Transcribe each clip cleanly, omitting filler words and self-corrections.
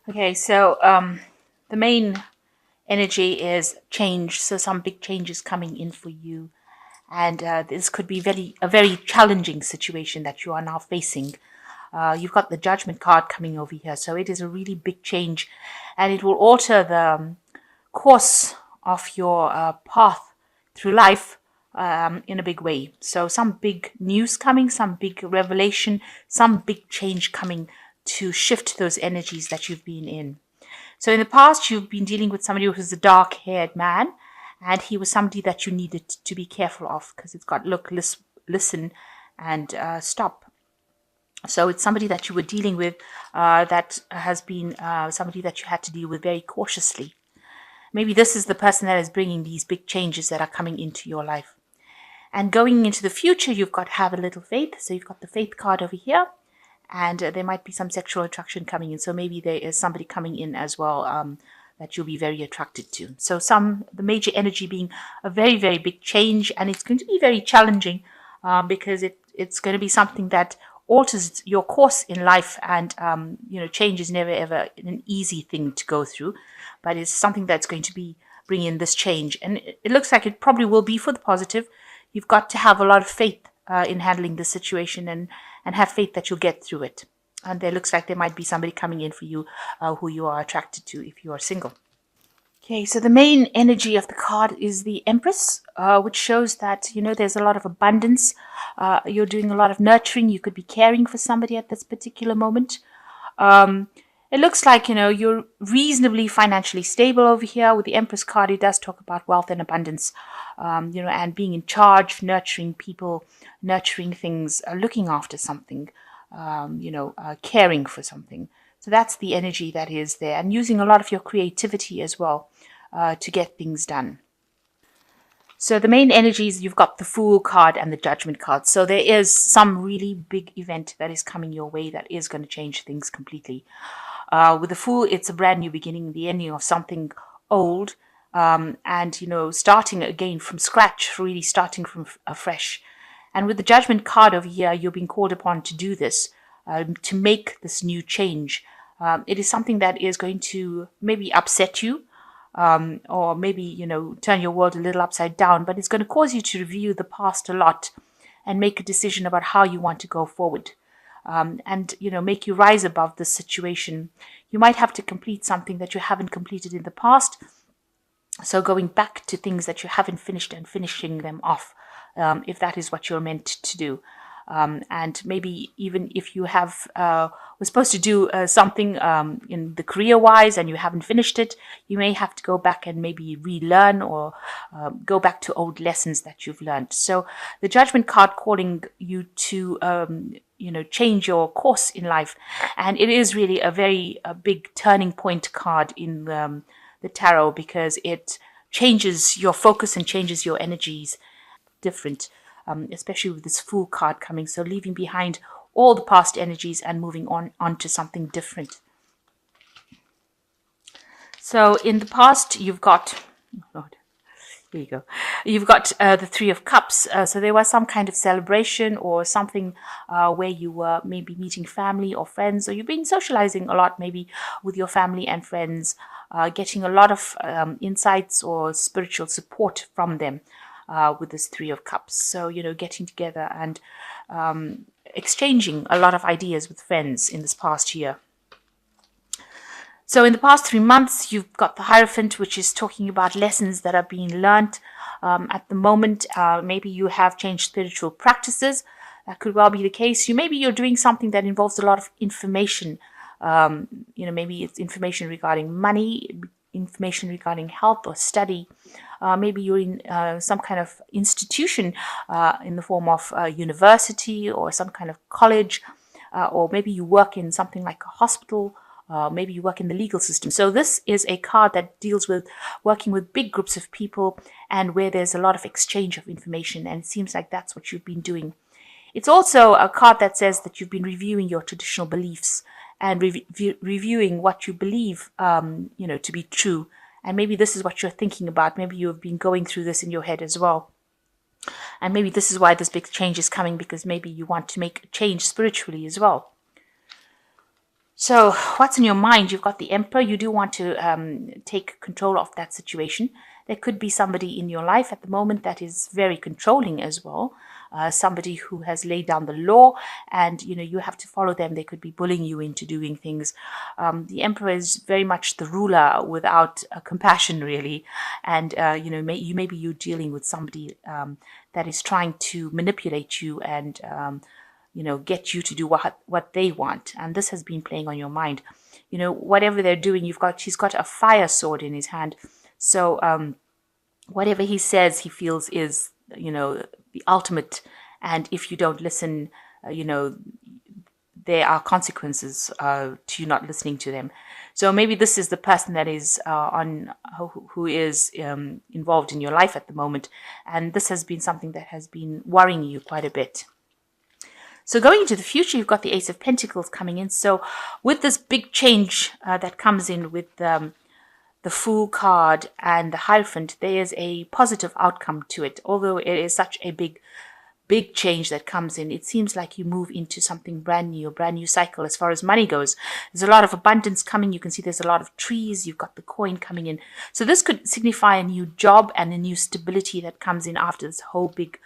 Okay, so the main energy is change. So some big changes coming in for you, and this could be a very challenging situation that you are now facing. You've got the Judgment card coming over here, so it is a really big change, and it will alter the course of your path through life in a big way. So some big news coming, some big revelation, some big change coming to shift those energies that you've been in. So in the past, you've been dealing with somebody who's a dark-haired man, and he was somebody that you needed to be careful of because it's got look, listen, and stop. So it's somebody that you were dealing with that has been somebody that you had to deal with very cautiously. Maybe this is the person that is bringing these big changes that are coming into your life. And going into the future, you've got to have a little faith. So you've got the faith card over here, and there might be some sexual attraction coming in. So maybe there is somebody coming in as well that you'll be very attracted to. So the major energy being a very, very big change, and it's going to be very challenging because it's going to be something that alters your course in life, and change is never ever an easy thing to go through, but it's something that's going to be bringing in this change, and it looks like it probably will be for the positive. You've got to have a lot of faith in handling the situation, and have faith that you'll get through it. And there looks like there might be somebody coming in for you who you are attracted to if you are single. Okay, so the main energy of the card is the Empress, which shows that, there's a lot of abundance. You're doing a lot of nurturing. You could be caring for somebody at this particular moment. It looks like, you're reasonably financially stable over here. With the Empress card, it does talk about wealth and abundance, and being in charge, nurturing people, nurturing things, looking after something, caring for something. So that's the energy that is there, and using a lot of your creativity as well to get things done. So the main energies, you've got the Fool card and the Judgment card. So there is some really big event that is coming your way that is going to change things completely. With the Fool, it's a brand new beginning, the ending of something old, and starting again from scratch, really starting from afresh. And with the Judgment card over here, you're being called upon to do this, to make this new change. It is something that is going to maybe upset you, or maybe, turn your world a little upside down, but it's going to cause you to review the past a lot and make a decision about how you want to go forward. And make you rise above this situation. You might have to complete something that you haven't completed in the past. So going back to things that you haven't finished and finishing them off, if that is what you're meant to do. And maybe even if you were supposed to do something in the career-wise and you haven't finished it, you may have to go back and maybe relearn or go back to old lessons that you've learned. So the Judgment card calling you to change your course in life, and it is really a big turning point card in the tarot, because it changes your focus and changes your energies different, especially with this Fool card coming. So leaving behind all the past energies and moving on to something different. So in the past, you've got, oh Lord, here you go. You've got the Three of Cups. So there was some kind of celebration or something where you were maybe meeting family or friends, or you've been socializing a lot maybe with your family and friends, getting a lot of insights or spiritual support from them with this Three of Cups. So, getting together and exchanging a lot of ideas with friends in this past year. So in the past 3 months, you've got the Hierophant, which is talking about lessons that are being learned at the moment. Maybe you have changed spiritual practices. That could well be the case. Maybe you're doing something that involves a lot of information. Maybe it's information regarding money, information regarding health or study. Maybe you're in some kind of institution in the form of a university or some kind of college, or maybe you work in something like a hospital. Maybe you work in the legal system. So this is a card that deals with working with big groups of people and where there's a lot of exchange of information. And it seems like that's what you've been doing. It's also a card that says that you've been reviewing your traditional beliefs and reviewing what you believe, to be true. And maybe this is what you're thinking about. Maybe you've been going through this in your head as well. And maybe this is why this big change is coming, because maybe you want to make a change spiritually as well. So, what's in your mind? You've got the Emperor. You do want to take control of that situation. There could be somebody in your life at the moment that is very controlling as well. Somebody who has laid down the law, and you have to follow them. They could be bullying you into doing things. The Emperor is very much the ruler without compassion, really, and maybe you're dealing with somebody that is trying to manipulate you and get you to do what they want. And this has been playing on your mind. Whatever they're doing, he's got a fire sword in his hand. So whatever he says, he feels is, the ultimate. And if you don't listen, there are consequences to you not listening to them. So maybe this is the person that is who is involved in your life at the moment, and this has been something that has been worrying you quite a bit. So going into the future, you've got the Ace of Pentacles coming in. So with this big change that comes in with the Fool card and the Hierophant, there is a positive outcome to it. Although it is such a big change that comes in, it seems like you move into something brand new cycle as far as money goes. There's a lot of abundance coming. You can see there's a lot of trees. You've got the coin coming in. So this could signify a new job and a new stability that comes in after this whole big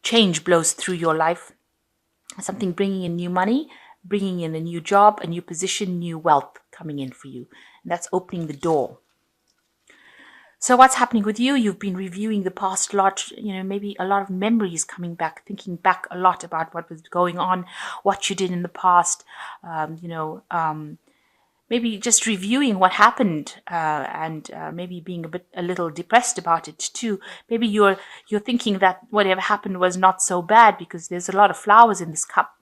change blows through your life. Something bringing in new money, bringing in a new job, a new position, new wealth coming in for you. And that's opening the door. So what's happening with you? You've been reviewing the past a lot, maybe a lot of memories coming back, thinking back a lot about what was going on, what you did in the past, maybe just reviewing what happened and maybe being a little depressed about it too. Maybe you're thinking that whatever happened was not so bad because there's a lot of flowers in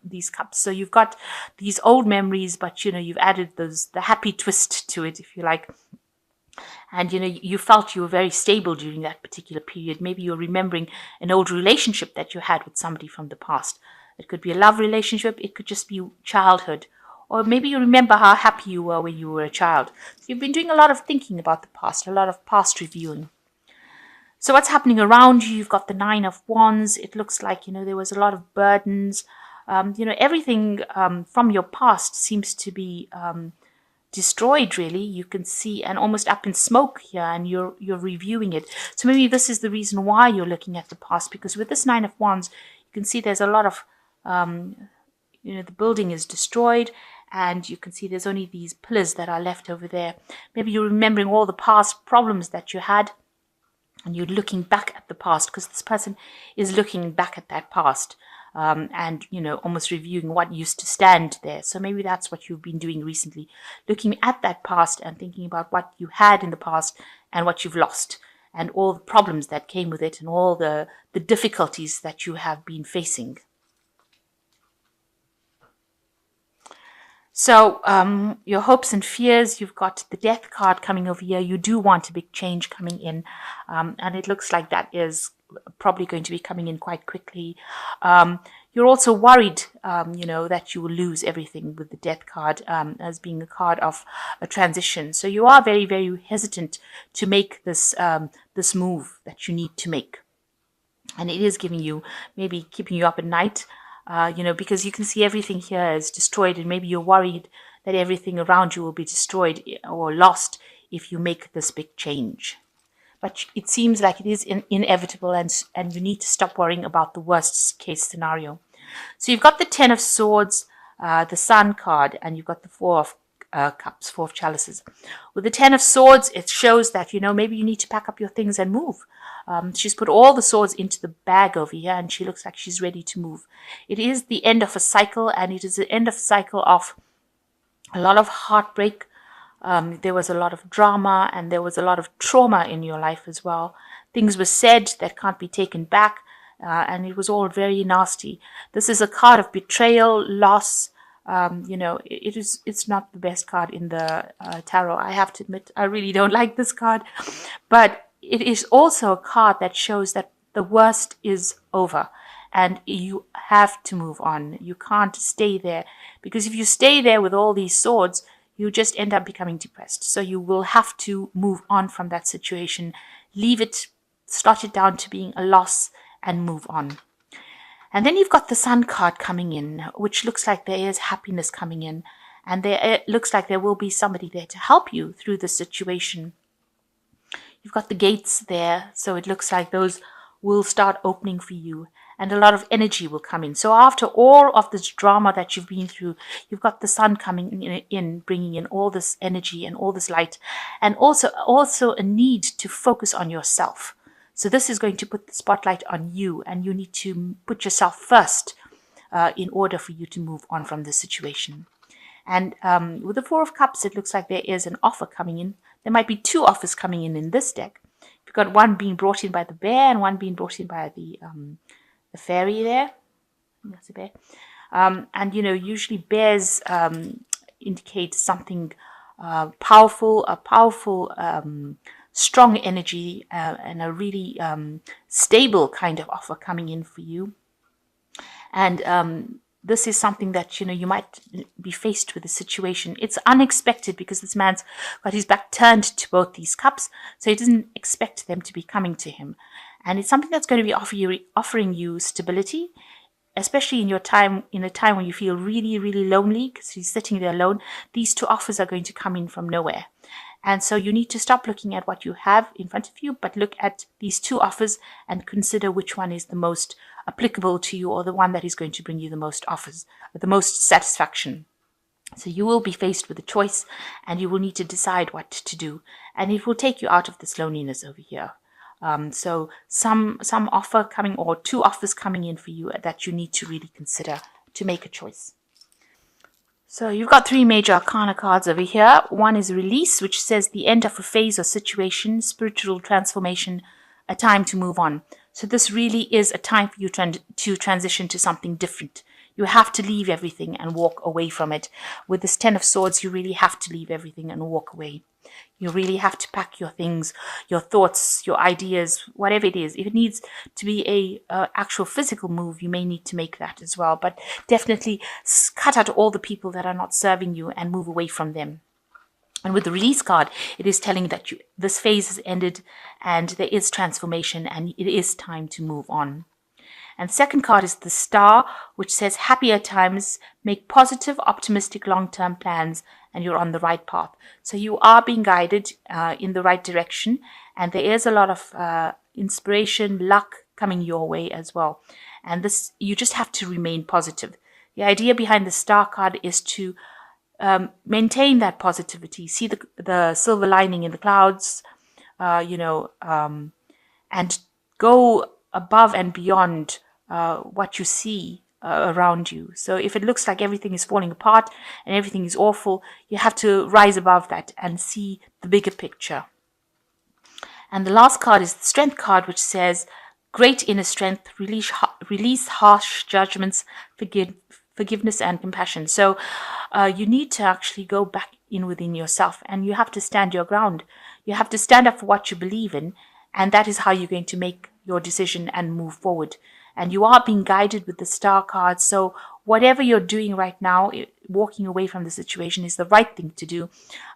these cups. So you've got these old memories, but you've added the happy twist to it, if you like. And you felt you were very stable during that particular period. Maybe you're remembering an old relationship that you had with somebody from the past. It could be a love relationship. It could just be childhood. Or maybe you remember how happy you were when you were a child. So you've been doing a lot of thinking about the past, a lot of past reviewing. So what's happening around you? You've got the Nine of Wands. It looks like, there was a lot of burdens. Everything from your past seems to be destroyed, really. You can see, and almost up in smoke here, and you're reviewing it. So maybe this is the reason why you're looking at the past, because with this Nine of Wands, you can see there's a lot of, the building is destroyed, and you can see there's only these pillars that are left over there. Maybe you're remembering all the past problems that you had, and you're looking back at the past, because this person is looking back at that past. And almost reviewing what used to stand there. So maybe that's what you've been doing recently, looking at that past and thinking about what you had in the past and what you've lost and all the problems that came with it and all the difficulties that you have been facing. So your hopes and fears, you've got the Death card coming over here. You do want a big change coming in, and it looks like that is probably going to be coming in quite quickly. You're also worried, that you will lose everything with the Death card as being a card of a transition. So you are very, very hesitant to make this move that you need to make. And it is giving you, maybe keeping you up at night, because you can see everything here is destroyed, and maybe you're worried that everything around you will be destroyed or lost if you make this big change. But it seems like it is inevitable, and you need to stop worrying about the worst case scenario. So you've got the Ten of Swords, the Sun card, and you've got the Four of Cups, Four of Chalices. With the Ten of Swords, it shows that, maybe you need to pack up your things and move. She's put all the swords into the bag over here, and she looks like she's ready to move. It is the end of a cycle, and it is the end of a cycle of a lot of heartbreak. There was a lot of drama, and there was a lot of trauma in your life as well. Things were said that can't be taken back, and it was all very nasty. This is a card of betrayal, loss. It's not the best card in the tarot. I have to admit, I really don't like this card, but it is also a card that shows that the worst is over and you have to move on. You can't stay there, because if you stay there with all these swords, you just end up becoming depressed. So you will have to move on from that situation, leave it, start it down to being a loss, and move on. And then you've got the Sun card coming in, which looks like there is happiness coming in. And it looks like there will be somebody there to help you through the situation. You've got the gates there, so it looks like those will start opening for you, and a lot of energy will come in. So after all of this drama that you've been through, you've got the Sun coming in, bringing in all this energy and all this light, and also a need to focus on yourself. So this is going to put the spotlight on you, and you need to put yourself first in order for you to move on from this situation. And with the Four of Cups, it looks like there is an offer coming in. There might be two offers coming in this deck. You've got one being brought in by the bear and one being brought in by the fairy there. That's a bear. And, usually bears indicate something powerful, strong energy, and a really stable kind of offer coming in for you. And this is something that, you might be faced with a situation. It's unexpected because this man's got his back turned to both these cups, so he doesn't expect them to be coming to him. And it's something that's going to be offering you stability, especially in a time when you feel really, really lonely because he's sitting there alone. These two offers are going to come in from nowhere. And so you need to stop looking at what you have in front of you, but look at these two offers and consider which one is the most applicable to you, or the one that is going to bring you the most offers, the most satisfaction. So you will be faced with a choice, and you will need to decide what to do, and it will take you out of this loneliness over here. So some offer coming, or two offers coming in for you that you need to really consider to make a choice. So you've got three major arcana cards over here. One is release, which says the end of a phase or situation, spiritual transformation, a time to move on. So this really is a time for you to transition to something different. You have to leave everything and walk away from it. With this Ten of Swords, you really have to leave everything and walk away. You really have to pack your things, your thoughts, your ideas, whatever it is. If it needs to be a actual physical move, you may need to make that as well. But definitely cut out all the people that are not serving you and move away from them. And with the release card, it is telling that this phase has ended and there is transformation and it is time to move on. And second card is the Star, which says happier times, make positive, optimistic, long-term plans, and you're on the right path. So you are being guided in the right direction, and there is a lot of inspiration, luck coming your way as well. And this, you just have to remain positive. The idea behind the Star card is to maintain that positivity, see the silver lining in the clouds, and go above and beyond what you see around you. So if it looks like everything is falling apart and everything is awful, you have to rise above that and see the bigger picture. And the last card is the Strength card, which says great inner strength, release harsh judgments, forgiveness and compassion. So you need to actually go back within yourself, and you have to stand your ground. You have to stand up for what you believe in, and that is how you're going to make your decision and move forward. And you are being guided with the Star card. So whatever you're doing right now, walking away from the situation is the right thing to do.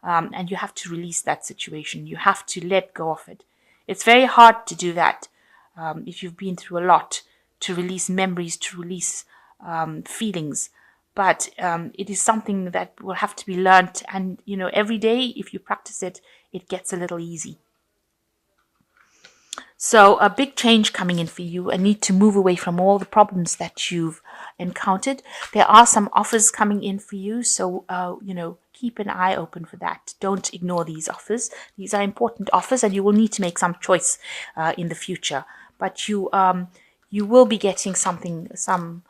And you have to release that situation. You have to let go of it. It's very hard to do that if you've been through a lot, to release memories, to release feelings. But it is something that will have to be learnt. And, every day, if you practice it, it gets a little easy. So a big change coming in for you, a need to move away from all the problems that you've encountered. There are some offers coming in for you, so keep an eye open for that. Don't ignore these offers. These are important offers, and you will need to make some choice in the future. But you will be getting some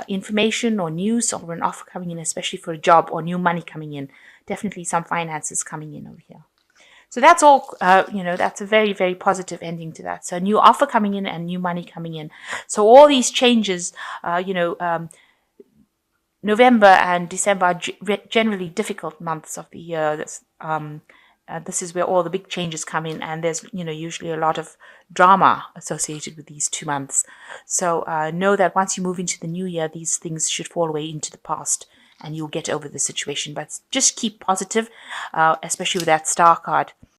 information or news or an offer coming in, especially for a job or new money coming in. Definitely some finances coming in over here. So that's all, that's a very, very positive ending to that. So a new offer coming in and new money coming in. So all these changes, November and December are generally difficult months of the year. This is where all the big changes come in, and there's, usually a lot of drama associated with these 2 months. So know that once you move into the new year, these things should fall away into the past, and you'll get over the situation. But just keep positive, especially with that Star card.